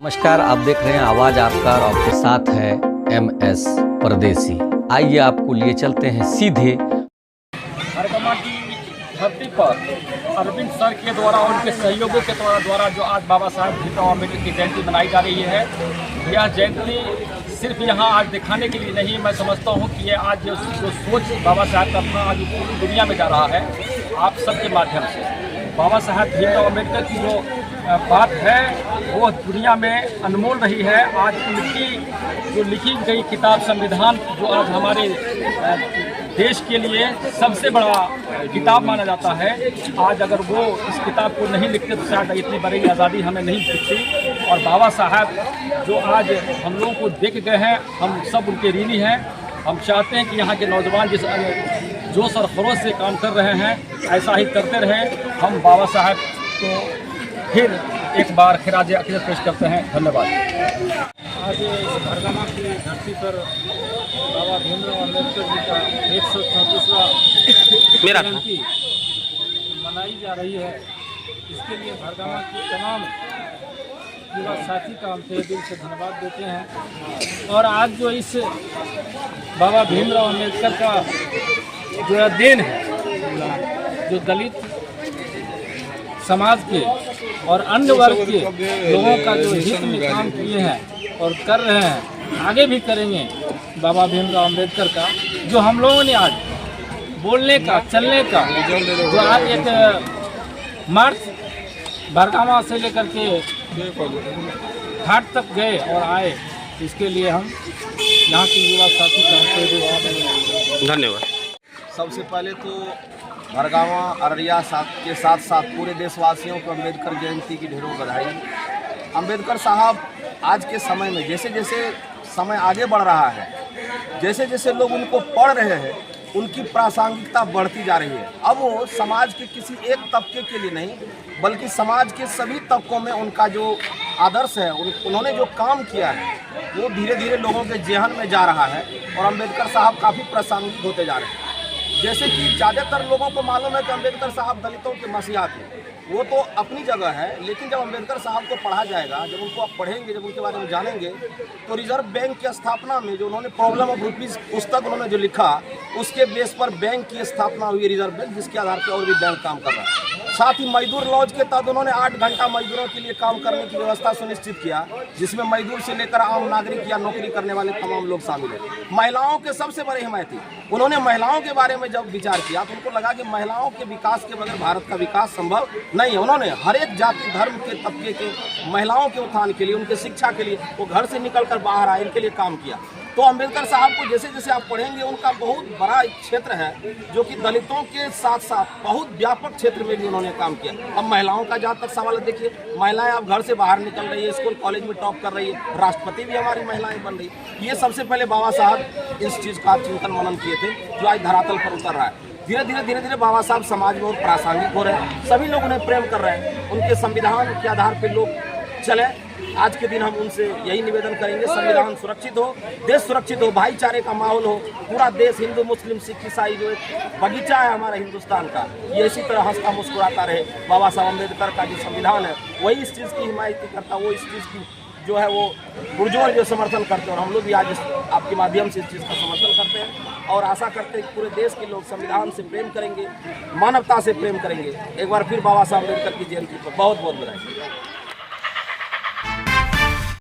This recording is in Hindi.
नमस्कार, आप देख रहे हैं आवाज आपका और आपके साथ है MS परदेसी। आइए आपको लिए चलते हैं सीधे हरगमा की धरती पर अरविंद सर के द्वारा और उनके सहयोगों के द्वारा जो आज बाबा साहब भीमराव अम्बेडकर की जयंती मनाई जा रही है। यह जयंती सिर्फ यहाँ आज दिखाने के लिए नहीं, मैं समझता हूँ कि ये आज जो सोच बाबा साहब का अपना आज पूरी दुनिया में जा रहा है आप सबके माध्यम से। बाबा साहब भीमराव अम्बेडकर की जो बात है वो दुनिया में अनमोल रही है। आज उनकी जो लिखी गई किताब संविधान जो आज हमारे देश के लिए सबसे बड़ा किताब माना जाता है, आज अगर वो इस किताब को नहीं लिखते तो शायद इतनी बड़ी आज़ादी हमें नहीं दिखती। और बाबा साहब जो आज हम लोगों को देख गए हैं, हम सब उनके ऋणी हैं। हम चाहते हैं कि यहाँ के नौजवान जिस जोश और खरोश से काम कर रहे हैं ऐसा ही करते रहें। हम बाबा साहब को फिर एक बार खिराज अकीदत पेश करते हैं। धन्यवाद। आज हरगमा की धरती पर बाबा भीमराव अम्बेडकर जी का 134वां जयंती मनाई जा रही है। इसके लिए हरगमा की तमाम युवा साथी का हम तहे दिल से धन्यवाद देते हैं। और आज जो इस बाबा भीमराव अम्बेडकर का जो देन है, जो दलित समाज के और अन्य वर्ग के लोगों का जो हित में काम किए हैं और कर रहे हैं, आगे भी करेंगे बाबा भीमराव अम्बेडकर का जो हम लोगों ने आज बोलने का, चलने का, जो आज एक मार्च बरगामा से लेकर के घाट तक गए और आए, इसके लिए हम यहाँ के युवा साथी का धन्यवाद। सबसे पहले तो भरगामा अररिया के साथ साथ पूरे देशवासियों को अम्बेडकर जयंती की ढेरों बधाई। अम्बेडकर साहब आज के समय में जैसे जैसे समय आगे बढ़ रहा है, जैसे जैसे लोग उनको पढ़ रहे हैं, उनकी प्रासंगिकता बढ़ती जा रही है। अब वो समाज के किसी एक तबके के लिए नहीं बल्कि समाज के सभी तबकों में उनका जो आदर्श है, उन्होंने जो काम किया है वो धीरे धीरे लोगों के जेहन में जा रहा है और अम्बेडकर साहब काफ़ी प्रासंगिक होते जा रहे हैं। जैसे कि ज़्यादातर लोगों को मालूम है कि अम्बेडकर साहब दलितों के मसीहा थे, वो तो अपनी जगह है, लेकिन जब अम्बेडकर साहब को पढ़ा जाएगा, जब उनको आप पढ़ेंगे, जब उनके बारे में जानेंगे, तो रिजर्व बैंक की स्थापना में जो उन्होंने प्रॉब्लम ऑफ रुपीज़ पुस्तक उन्होंने जो लिखा, उसके बेस पर बैंक की स्थापना हुई, रिजर्व बैंक, जिसके आधार पर और भी बैंक काम कर रहा है। साथ ही मजदूर लॉज के तहत उन्होंने 8 घंटा मजदूरों के लिए काम करने की व्यवस्था सुनिश्चित किया, जिसमें मजदूर से लेकर आम नागरिक या नौकरी करने वाले तमाम लोग शामिल हैं। महिलाओं के सबसे बड़े हिमायती, उन्होंने महिलाओं के बारे में जब विचार किया तो उनको लगा कि महिलाओं के विकास के बगैर भारत का विकास संभव नहीं है। उन्होंने हर एक जाति धर्म के तबके के महिलाओं के उत्थान के लिए, उनके शिक्षा के लिए, वो घर से निकलकर बाहर आए, इनके लिए काम किया। तो अम्बेडकर साहब को जैसे जैसे आप पढ़ेंगे, उनका बहुत बड़ा एक क्षेत्र है जो कि दलितों के साथ साथ बहुत व्यापक क्षेत्र में भी उन्होंने काम किया। अब महिलाओं का जहाँ तक सवाल है, देखिए महिलाएं अब घर से बाहर निकल रही है, स्कूल कॉलेज में टॉप कर रही है, राष्ट्रपति भी हमारी महिलाएं बन रही। ये सबसे पहले बाबा साहब इस चीज़ का चिंतन मनन किए थे जो आज धरातल पर उतर रहा है। धीरे धीरे बाबा साहब समाज में और प्रासंगिक हो रहे हैं, सभी लोग उन्हें प्रेम कर रहे हैं, उनके संविधान के आधार पर लोग चले। आज के दिन हम उनसे यही निवेदन करेंगे, संविधान सुरक्षित हो, देश सुरक्षित हो, भाईचारे का माहौल हो, पूरा देश हिंदू मुस्लिम सिख ईसाई जो एक बगीचा है हमारा हिंदुस्तान का, ये इसी तरह हंसता मुस्कुराता रहे। बाबा साहब अम्बेडकर का जो संविधान है वही इस चीज़ की हिमायत करता, वो इस चीज़ की जो है वो पुरजोर जो समर्थन करते हैं और हम लोग भी आज आपके माध्यम से इस चीज़ का समर्थन करते हैं और आशा करते हैं कि पूरे देश के लोग संविधान से प्रेम करेंगे, मानवता से प्रेम करेंगे। एक बार फिर बाबा साहब अम्बेडकर की जयंती पर बहुत बहुत बधाई।